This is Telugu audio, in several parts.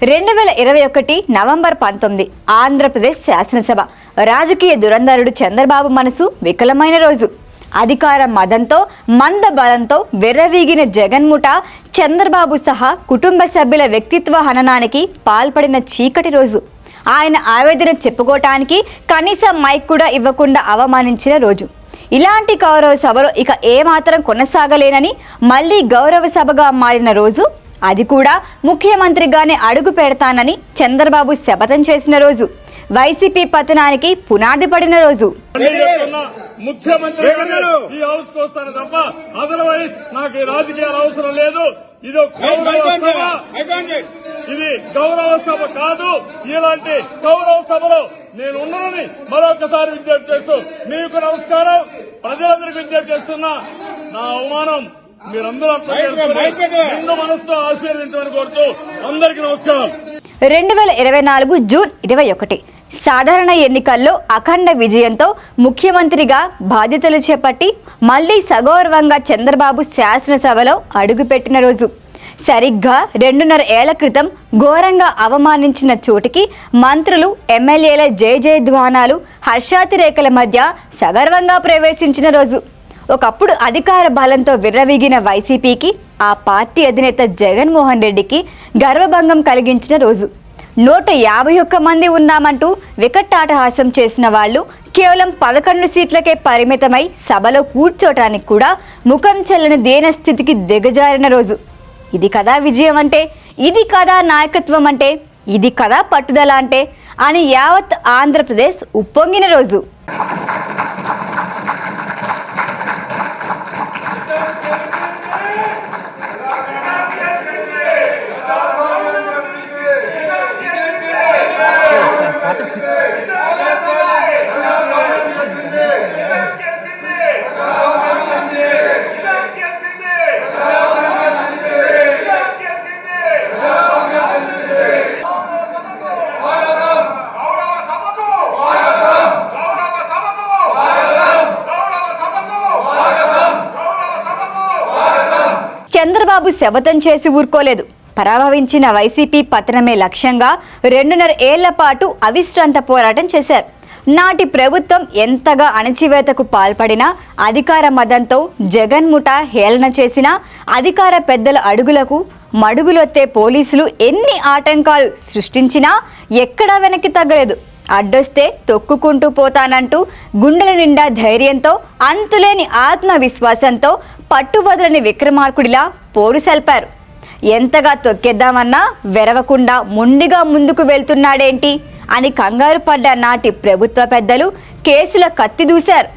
2021 నవంబర్ 19 ఆంధ్రప్రదేశ్ శాసనసభ రాజకీయ దురంధరుడు చంద్రబాబు మనసు వికలమైన రోజు. అధికార మదంతో మంద బలంతో వెర్రవీగిన జగన్ముఠ చంద్రబాబు సహా కుటుంబ సభ్యుల వ్యక్తిత్వ హననానికి పాల్పడిన చీకటి రోజు. ఆయన ఆవేదన చెప్పుకోవటానికి కనీసం మైక్ కూడా ఇవ్వకుండా అవమానించిన రోజు. ఇలాంటి గౌరవ సభలో ఇక ఏమాత్రం కొనసాగలేనని మళ్ళీ గౌరవ సభగా మారిన రోజు. అది కూడా ముఖ్యమంత్రిగానే అడుగు పెడతానని చంద్రబాబు శపథం చేసిన రోజు. వైసీపీ పతనానికి పునాది పడిన రోజు. ముఖ్యమంత్రి ఈ హౌస్ కు వస్తాను తప్ప అదర్వైజ్ నాకు ఈ రాజకీయాలు అవసరం లేదు. ఇది గౌరవ సభ కాదు. ఇలాంటి గౌరవ సభలో నేను ఉన్నానని మరొకసారి విజ్ఞప్తి చేస్తూ మీకు నమస్కారం. ప్రజలందరికీ విజ్ఞప్తి చేస్తున్నా, నా అవమానం మీరందరూ నిండు మనసుతో ఆశీర్వదించమని కోరుతూ అందరికీ నమస్కారం. 2024 జూన్ 21 సాధారణ ఎన్నికల్లో అఖండ విజయంతో ముఖ్యమంత్రిగా బాధ్యతలు చేపట్టి మళ్లీ సగౌరవంగా చంద్రబాబు శాసనసభలో అడుగుపెట్టిన రోజు. సరిగ్గా 2.5 ఏళ్ల క్రితం ఘోరంగా అవమానించిన చోటికి మంత్రులు, ఎమ్మెల్యేల జయజయధ్వానాలు, హర్షాతిరేకల మధ్య సగర్వంగా ప్రవేశించిన రోజు. ఒకప్పుడు అధికార బలంతో విర్రవీగిన వైసీపీకి, ఆ పార్టీ అధినేత జగన్మోహన్ రెడ్డికి గర్వభంగం కలిగించిన రోజు. 151 మంది ఉన్నామంటూ వికటాటహాసం చేసిన వాళ్ళు కేవలం 11 సీట్లకే పరిమితమై సభలో కూర్చోటానికి కూడా ముఖం చెల్లని దీనస్థితికి దిగజారిన రోజు. ఇది కదా విజయం అంటే, ఇది కదా నాయకత్వం అంటే, ఇది కదా పట్టుదల అంటే అని యావత్ ఆంధ్రప్రదేశ్ ఉప్పొంగిన రోజు. చంద్రబాబు శపథం చేసి ఊరుకోలేదు. పరాభవించిన వైసీపీ పతనమే లక్ష్యంగా 2.5 ఏళ్ల పాటు అవిశ్రాంత పోరాటం చేశారు. నాటి ప్రభుత్వం ఎంతగా అణచివేతకు పాల్పడినా, అధికార మదంతో జగన్ముఠ హేళన చేసినా, అధికార పెద్దల అడుగులకు మడుగులొత్తే పోలీసులు ఎన్ని ఆటంకాలు సృష్టించినా ఎక్కడా వెనక్కి తగ్గలేదు. అడ్డొస్తే తొక్కుకుంటూ పోతానంటూ గుండెల నిండా ధైర్యంతో, అంతులేని ఆత్మవిశ్వాసంతో పట్టుబదలని విక్రమార్కుడిలా పోరు సల్పారు. ఎంతగా తొక్కేద్దామన్నా వెరవకుండా మొండిగా ముందుకు వెళ్తున్నాడేంటి అని కంగారు పడ్డ నాటి ప్రభుత్వ పెద్దలు కేసుల కత్తి దూశారు.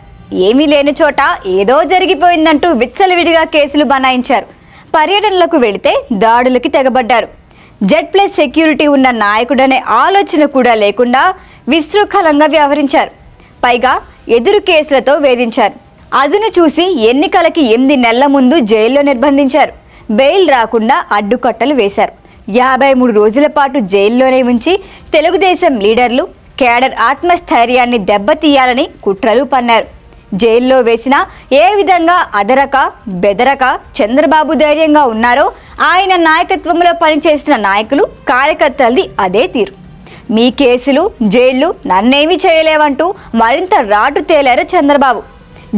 ఏమీ లేని చోట ఏదో జరిగిపోయిందంటూ విచ్చలవిడిగా కేసులు బనాయించారు. పర్యటనలకు వెళితే దాడులకి తెగబడ్డారు. Z+ సెక్యూరిటీ ఉన్న నాయకుడనే ఆలోచన కూడా లేకుండా విశృంఖలంగా వ్యవహరించారు. పైగా ఎదురు కేసులతో వేధించారు. అదును చూసి ఎన్నికలకి 8 నెలల ముందు జైల్లో నిర్బంధించారు. బెయిల్ రాకుండా అడ్డుకట్టలు వేశారు. 53 రోజుల పాటు జైల్లోనే ఉంచి తెలుగుదేశం లీడర్లు, కేడర్ ఆత్మస్థైర్యాన్ని దెబ్బతీయాలని కుట్రలు పన్నారు. జైల్లో వేసినా ఏ విధంగా అదరక బెదరక చంద్రబాబు ధైర్యంగా ఉన్నారో ఆయన నాయకత్వంలో పనిచేసిన నాయకులు, కార్యకర్తలది అదే తీరు. మీ కేసులు, జైళ్లు నన్నేమీ చేయలేవంటూ మరింత రాటు తేలారు చంద్రబాబు.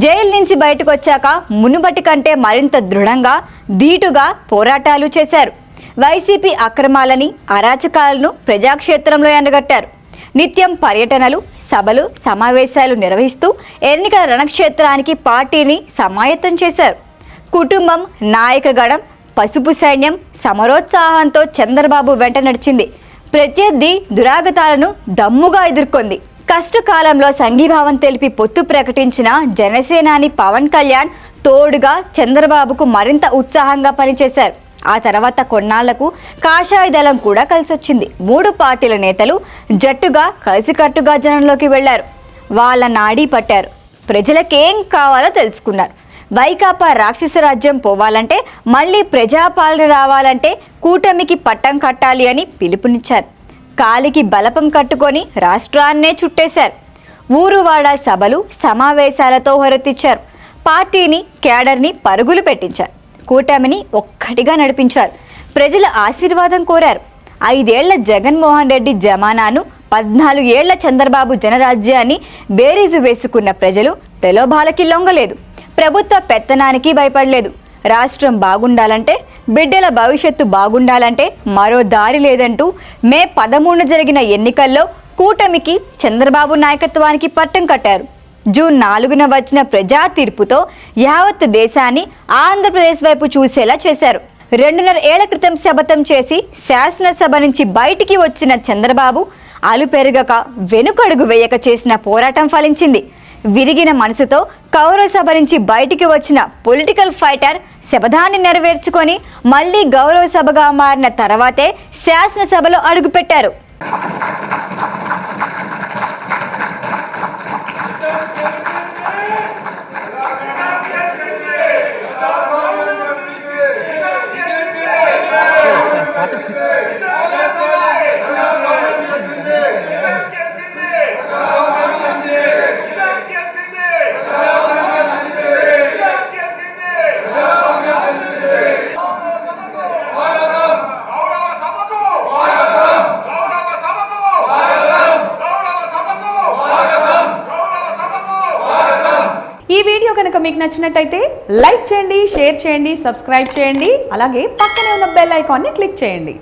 జైలు నుంచి బయటకు వచ్చాక మునుబటి కంటే మరింత దృఢంగా, ధీటుగా పోరాటాలు చేశారు. వైసీపీ అక్రమాలని, అరాచకాలను ప్రజాక్షేత్రంలో ఎండగట్టారు. నిత్యం పర్యటనలు, సభలు, సమావేశాలు నిర్వహిస్తూ ఎన్నికల రణక్షేత్రానికి పార్టీని సమాయత్తం చేశారు. కుటుంబం, నాయకగణం, పసుపు సైన్యం సమరోత్సాహంతో చంద్రబాబు వెంట నడిచింది. ప్రత్యర్థి దురాగతాలను దమ్ముగా ఎదుర్కొంది. కష్టకాలంలో సంఘీభావం తెలిపి పొత్తు ప్రకటించిన జనసేనాని పవన్ కళ్యాణ్ తోడుగా చంద్రబాబుకు మరింత ఉత్సాహంగా పనిచేశారు. ఆ తర్వాత కొన్నాళ్లకు కాషాయ దళం కూడా కలిసొచ్చింది. 3 పార్టీల నేతలు జట్టుగా కలిసికట్టుగా జనంలోకి వెళ్లారు. వాళ్ళ నాడీ పట్టారు. ప్రజలకేం కావాలో తెలుసుకున్నారు. వైకాపా రాక్షస రాజ్యం పోవాలంటే, మళ్లీ ప్రజాపాలన రావాలంటే కూటమికి పట్టం కట్టాలి అని పిలుపునిచ్చారు. కాలికి బలపం కట్టుకొని రాష్ట్రాన్నే చుట్టేశారు. ఊరువాడ సభలు, సమావేశాలతో హొరెత్తిచ్చారు. పార్టీని, కేడర్ని పరుగులు పెట్టించారు. కూటమిని ఒక్కటిగా నడిపించారు. ప్రజల ఆశీర్వాదం కోరారు. 5 ఏళ్ల జగన్మోహన్ రెడ్డి జమానాను 14 ఏళ్ల చంద్రబాబు జనరాజ్యాన్ని బేరీజు వేసుకున్న ప్రజలు ప్రలోభాలకి లొంగలేదు. ప్రభుత్వ పెత్తనానికి భయపడలేదు. రాష్ట్రం బాగుండాలంటే, బిడ్డల భవిష్యత్తు బాగుండాలంటే మరో దారి లేదంటూ మే 13 జరిగిన ఎన్నికల్లో కూటమికి చంద్రబాబు నాయకత్వానికి పట్టం కట్టారు. జూన్ 4న వచ్చిన ప్రజా తీర్పుతో యావత్ దేశాన్ని ఆంధ్రప్రదేశ్ వైపు చూసేలా చేశారు. 2.5 ఏళ్ల క్రితం శపథం చేసి శాసనసభ నుంచి బయటికి వచ్చిన చంద్రబాబు అలుపెరగక వెనుకడుగు వేయక చేసిన పోరాటం ఫలించింది. విరిగిన మనసుతో కౌరవ సభ నుంచి బయటికి వచ్చిన పొలిటికల్ ఫైటర్ శపథాన్ని నెరవేర్చుకొని మళ్లీ గౌరవ సభగా మారిన తర్వాతే శాసనసభలో అడుగుపెట్టారు. ఈ వీడియో కనుక మీకు నచ్చినట్టయితే లైక్ చేయండి, షేర్ చేయండి, సబ్స్క్రైబ్ చేయండి. అలాగే పక్కనే ఉన్న బెల్ ఐకాన్ని క్లిక్ చేయండి.